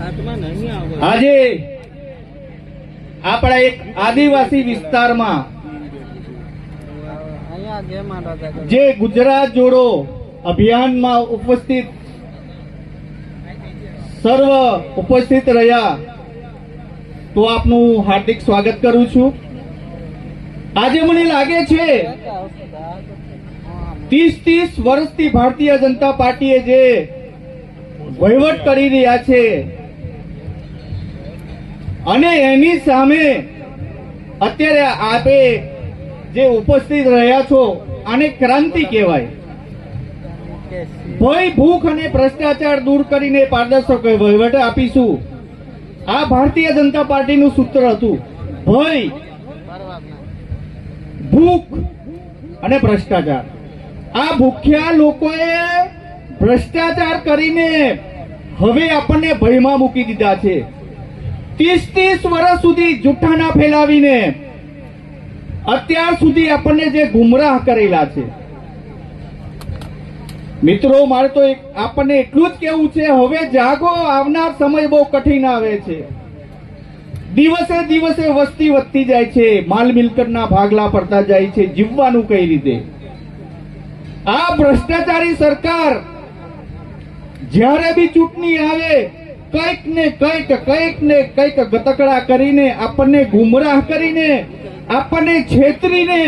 આજે આપણા એક આદિવાસી વિસ્તારમાં જે ગુજરાત જોડો અભિયાનમાં ઉપસ્થિત સર્વ ઉપસ્થિત રહ્યા, તો આપનું હાર્દિક સ્વાગત કરું છું. આજે મને લાગે છે 30 વર્ષથી ભારતીય જનતા પાર્ટીએ જે વહીવટ કરી રહ્યા છે અને એની સામે અત્યારે આપે જે ઉપસ્થિત રહ્યા છો, આને ક્રાંતિ કહેવાય. ભય, ભૂખ અને ભ્રષ્ટાચાર દૂર કરીને પારદર્શક વહીવટ આપીશું. આ ભારતીય જનતા પાર્ટીનું સૂત્ર હતું. ભય, ભૂખ અને ભ્રષ્ટાચાર. આ ભૂખ્યા લોકોએ ભ્રષ્ટાચાર કરીને હવે આપણને ભયમાં મૂકી દીધા છે. 30 વર્ષ સુધી જુઠ્ઠાના ફેલાવીને અત્યાર સુધી આપણને જે ગુમરાહ કરેલા છે. મિત્રો, મારે તો આપણને એટલું જ કહેવું છે, હવે જાગો. આવનાર સમય બહુ કઠિન આવે છે. દિવસે દિવસે વસ્તી વધતી જાય છે, માલ મિલકતના ભાગલા પડતા જાય છે. જીવવાનું કઈ રીતે? આ ભ્રષ્ટાચારી સરકાર જ્યારે બી ચૂંટણી આવે, કંઈક ને કંઈક ગતકડા કરીને, આપણને ગુમરાહ કરીને, આપણને છેતરીને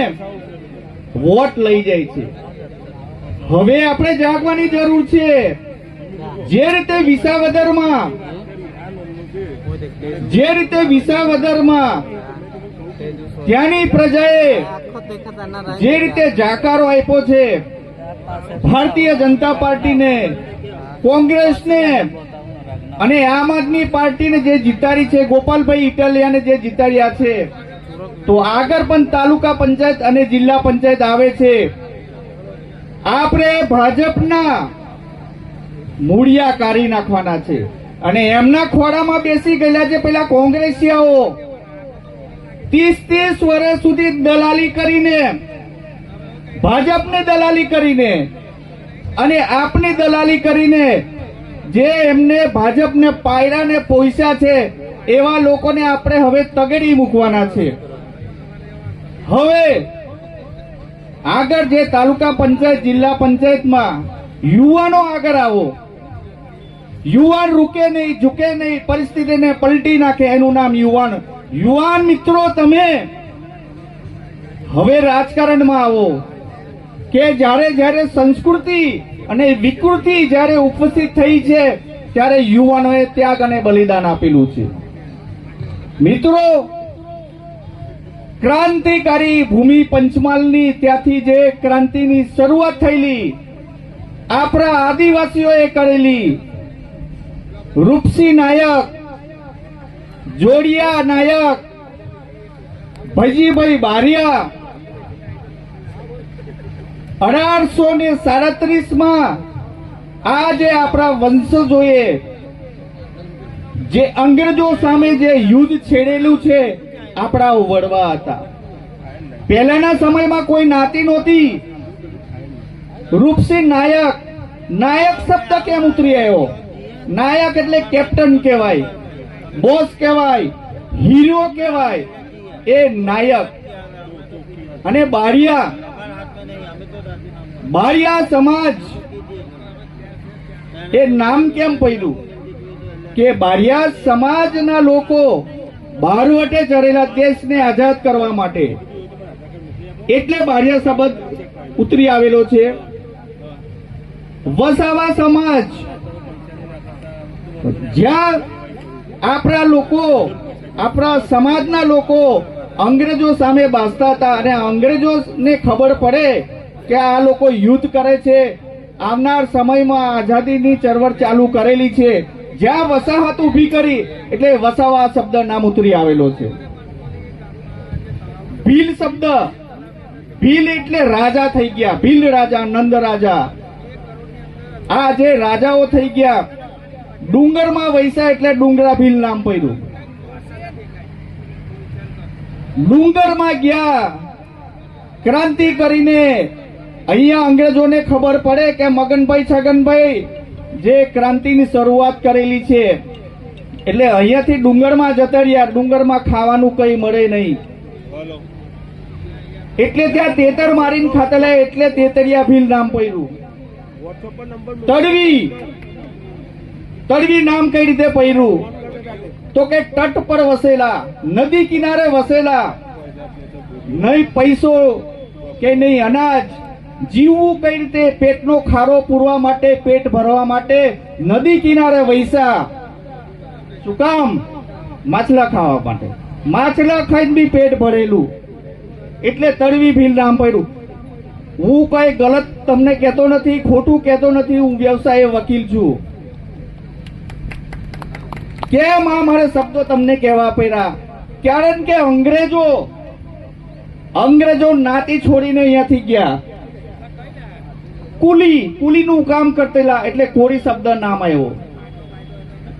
વોટ લઈ જાય છે. હવે આપણે જાગવાની જરૂર છે. જે રીતે વિસાવદરમાં ત્યાંની પ્રજાએ જે રીતે જાકારો આપ્યો છે ભારતીય જનતા પાર્ટીને, કોંગ્રેસને અને આમ આદમી પાર્ટીને જે જીતાડી છે, ગોપાલભાઈ ઇટાલિયાને જે જીતાડ્યા છે, તો આગળ પણ તાલુકા પંચાયત અને જિલ્લા પંચાયત આવે છે. આપણે ભાજપના મૂળિયા કાઢી નાખવાના છે અને એમના ખોળામાં બેસી ગયેલા છે પેલા કોંગ્રેસીઓ. 30 વર્ષ સુધી દલાલી કરીને, ભાજપની દલાલી કરીને અને આપની દલાલી કરીને જે એમને ભાજપને પાયરાને પોઈસા છે, એવા લોકોને આપણે હવે તગડી મૂકવાના છે. હવે આગળ જે તાલુકા પંચાયત, જિલ્લા પંચાયતમાં યુવાનો આગળ આવો. યુવાન રૂકે નહીં, ઝૂકે નહીં, પરિસ્થિતિને પલટી નાખે, એનું નામ યુવાન. યુવાન મિત્રો, તમે હવે રાજકારણમાં આવો કે જ્યારે સંસ્કૃતિ અને વિકૃતિ જ્યારે ઉપસ્થિત થઈ છે, ત્યારે યુવાનોએ ત્યાગ અને બલિદાન આપેલું છે. મિત્રો, ક્રાંતિકારી ભૂમિ પંચમહાલની ત્યાંથી જે ક્રાંતિની શરૂઆત થયેલી, આપણા આદિવાસીઓએ કરેલી, રૂપસિંહ નાયક, જોડિયા નાયક, ભજીભાઈ બારિયા 1837માં આ જે આપણા વંશજોએ જે અંગ્રેજો સામે જે યુદ્ધ છેડેલું છે, આપણા વડવા હતા. પહેલાના સમયમાં કોઈ નાતી નહોતી. રૂપસિંહ નાયક, નાયક શબ્દ કેમ ઉતરી આવ્યો? નાયક એટલે કેપ્ટન કહેવાય, બોસ કહેવાય, હીરો કહેવાય, એ નાયક. અને બારિયા સમાજ એ નામ કેમ પડ્યું? કે બારિયા સમાજના લોકો બારવટે ચડેલા દેશને આઝાદ કરવા માટે, એટલે બારિયા શબ્દ ઉતરી આવેલો છે. વસાવા સમાજ, જ્યાં આપણા લોકો, આપણા સમાજના લોકો અંગ્રેજો સામે બાઝતા હતા અને અંગ્રેજોને ખબર પડે કે આ લોકો યુદ્ધ કરે છે, આવનાર સમયમાં આઝાદીની ચળવળ ચાલુ કરેલી છે, જ્યાં વસાહત ઉભી કરી, એટલે વસાવા શબ્દ નામ ઉતરી આવેલો છે. ભીલ શબ્દ, ભીલ એટલે રાજા થઈ ગયા. ભીલ રાજા, નંદ રાજા, આ જે રાજાઓ થઈ ગયા. ડુંગરમાં વૈસા એટલે ડુંગરા ભીલ નામ પડ્યું. ડુંગરમાં ગયા ક્રાંતિ કરીને, અહીંયા અંગ્રેજોને ખબર પડે કે મગનભાઈ છગનભાઈ જે ક્રાંતિની શરૂઆત કરેલી છે, એટલે અહીંયાથી ડુંગરમાં જતા રહ્યા, ડુંગરમાં ખાવાનું કઈ મળે નહીં, એટલે ત્યાં તેતર મારીને ખાતેલા, એટલે તેતરિયા ભીલ નામ પડ્યું. તડવી, તડવી નામ કઈ રીતે પડ્યું? તો કે તટ પર વસેલા, નદી કિનારે વસેલા, નહીં પૈસો કે નહીં અનાજ, જીવવું કઈ રીતે, પેટનો ખારો પૂરવા માટે, પેટ ભરવા માટે નદી કિનારે વૈસા. શું કામ? માછલા ખાવા માટે. માછલા ખાઈને બી પેટ ભરેલું, એટલે તળવી ભીલ નામ પડ્યું. હું કઈ ગલત તમને કહેતો નથી, ખોટું કહેતો નથી, હું વ્યવસાય વકીલ છું. કેમ આ મારે શબ્દો તમને કહેવા પડ્યા? કારણ કે અંગ્રેજો નાતી છોડીને અહીંયાથી ગયા. કુલીનું કામ કરતેલા, એટલે કોળી શબ્દ નામ આવ્યો.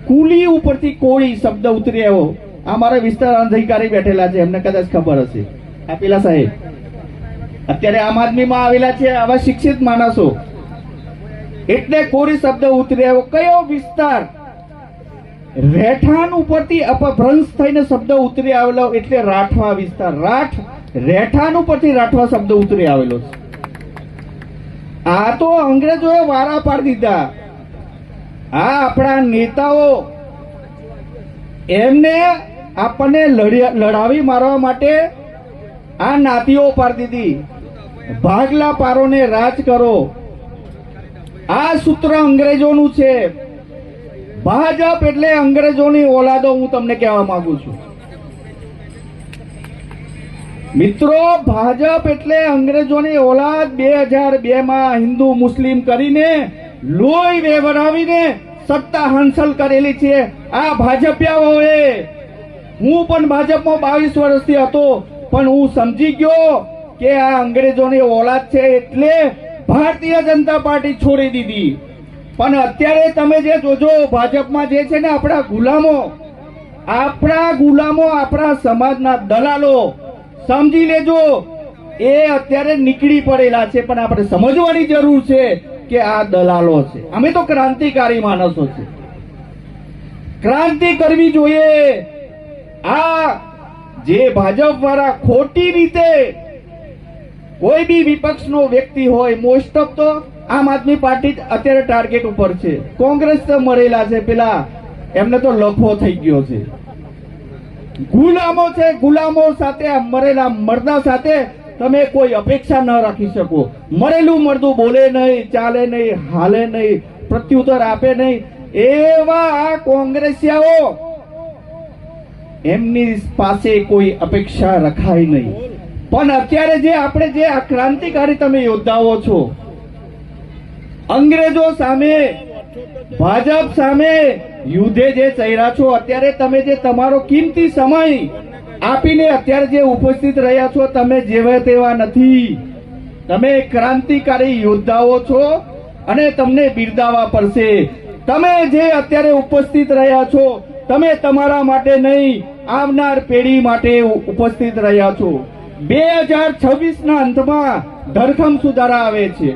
કુલી ઉપરથી કોળી શબ્દ ઉતરી આવ્યો. આ મારા વિસ્તાર અધિકારી બેઠેલા છે, એમને કદાચ ખબર હશે. આ પેલા સાહેબ અત્યારે આમ આદમીમાં આવેલા છે, આવા શિક્ષિત માણસો, એટલે કોળી શબ્દ ઉતરી આવ્યો. કયો વિસ્તાર? રહેઠાણ ઉપરથી અપભ્રંશ થઈને શબ્દ ઉતરી આવેલો, એટલે રાઠવા વિસ્તાર. રહેઠાણ ઉપરથી રાઠવા શબ્દ ઉતરી આવેલો છે. આ તો અંગ્રેજોએ વારા પાડી દીધા. આ આપણા નેતાઓ, એમને આપણને લડાવી મારવા માટે આ નાતીઓ પાડી દીધી. ભાગલા પારોને રાજ કરો, આ સૂત્ર અંગ્રેજોનું છે. ભાજપ એટલે અંગ્રેજોની ઓલાદો, હું તમને કહેવા માંગુ છું મિત્રો. ભાજપ એટલે અંગ્રેજોની ઓલાદ. 2002 માં હિન્દુ મુસ્લિમ કરીને, લોહી વેવરાવીને સત્તા હાંસલ કરેલી છે આ ભાજપિયાઓએ. હું પણ ભાજપમાં 22 વર્ષથી હતો, પણ હું સમજી ગયો કે આ અંગ્રેજોની ઓલાદ છે, એટલે ભારતીય જનતા પાર્ટી છોડી દીધી. પણ અત્યારે તમે જે જોજો, ભાજપમાં જે છે ને આપણા ગુલામો, આપણા સમાજના દલાલો, સમજી લેજો, એ અત્યારે નીકળી પડેલા છે. પણ આપણે સમજવાની જરૂર છે કે આ દલાલો છે. અમે તો ક્રાંતિકારી માણસો છે, ક્રાંતિ કરવી જોઈએ. આ જે ભાજપ વાળા ખોટી રીતે કોઈ બી વિપક્ષનો વ્યક્તિ હોય, મોસ્ટ ઓફ તો આમ આદમી પાર્ટી અત્યારે ટાર્ગેટ ઉપર છે. કોંગ્રેસ તો મરેલા છે, પેલા એમને તો લખો થઈ ગયો છે. ગુલામો છે, ગુલામો સાથે, મરેલા મરદા સાથે તમે કોઈ અપેક્ષા ન રાખી શકો. મરેલું મરદું બોલે નહીં, ચાલે નહીં, હાલે નહીં, પ્રત્યુત્તર આપે નહીં, એવા આ કોંગ્રેસિયાઓ, એમની પાસે કોઈ અપેક્ષા રખાય નહીં. પણ અત્યારે જે આપણે જે આ ક્રાંતિકારી તમે યોદ્ધાઓ છો, અંગ્રેજો સામે, ભાજપ સામે યુદ્ધે જે ચર્યા છો, અત્યારે તમે જે તમારો કિંમતી સમય આપીને અત્યારે જે ઉપસ્થિત રહ્યા છો, તમે જેવા તેવા નથી. તમે ક્રાંતિકારી યોદ્ધાઓ છો અને તમને બિરદાવવા પડશે. તમે જે અત્યારે ઉપસ્થિત રહ્યા છો, તમે તમારા માટે નહીં, આવનાર પેઢી માટે ઉપસ્થિત રહ્યા છો. 2026 ના અંતમાં ધરખમ સુધારા આવે છે.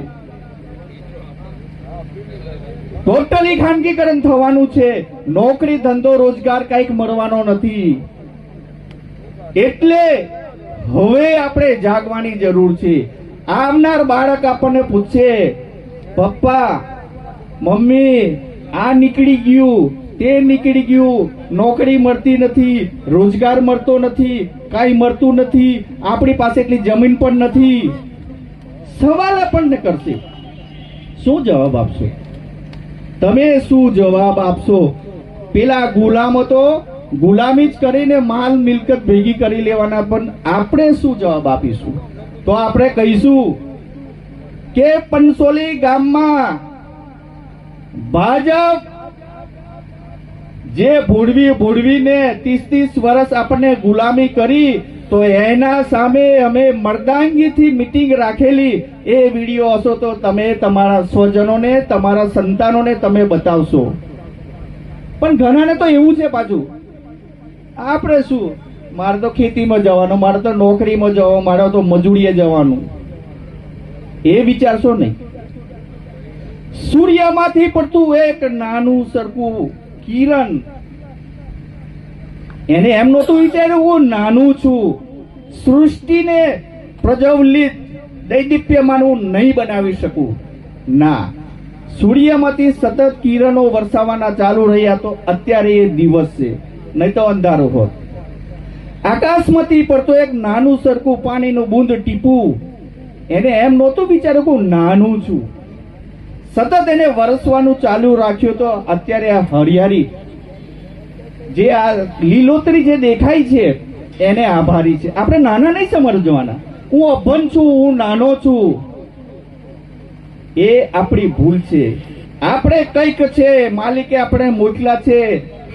ટોટલી ખાનગીકરણ થવાનું છે. નોકરી, ધંધો, રોજગાર કઈક મળવાનો નથી. એટલે હવે આપણે જાગવાની જરૂર છે. આવનાર બાળક આપણને પૂછશે, પપ્પા, મમ્મી, આ નીકળી ગયું, તે નીકળી ગયું, નોકરી મળતી નથી, રોજગાર મળતો નથી, કઈ મળતું નથી, આપણી પાસે એટલી જમીન પણ નથી. સવાલ આપણને કરશે, શું જવાબ આપશો? તમે શું જવાબ આપશો? પેલા ગુલામો તો ગુલામી જ કરીને માલ મિલકત ભેગી કરી લેવાના, પણ આપણે શું જવાબ આપીશું? તો આપણે કહીશું કે પંસોલી ગામમાં ભાજપ જે ભોળવીને 30 વર્ષ આપણને ગુલામી કરી, તો એના સામે અમે મર્દાંગીથી મીટિંગ રાખેલી. એ વિડીયો હશો તો તમે તમારા સ્વજનોને, તમારા સંતાનોને તમે બતાવશો. પણ ઘણાને તો એવું છે પાછું, આપણે શું, મારે તો ખેતીમાં જવાનું, મારે તો નોકરીમાં જવાનું, મારે તો મજૂરીએ જવાનું. એ વિચારશો નહીં. સૂર્યમાંથી પડતું એક નાનું સરખું કિરણ એને એમ નહોતું વિચાર્યું હું નાનું છું, સૃષ્ટિને પ્રજ્વલિત દૈદીપ્યમાન હું નહીં બનાવી શકું. ના, સૂર્યમાંથી સતત કિરણો વરસાવવાના ચાલુ રહ્યા તો અત્યારે એ દિવસ છે, નહીં તો અંધારો હોત. આકાશમાંથી પડતો એક નાનું સરખું પાણીનું બૂંદ ટીપું, એને એમ નહોતું વિચાર્યું કે હું નાનું છું. સતત એને વરસવાનું ચાલુ રાખ્યું તો અત્યારે આ હરિયાળી, જે આ લીલોતરી જે દેખાય છે એને આભારી છે. આપણે નાના નહીં સમજવાના, હું અભન છું, હું નાનો છું, એ આપણી ભૂલ છે. આપણે કંઈક છે, માલિકે આપણે મોકલા છે,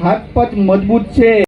હાથ પગ મજબૂત છે.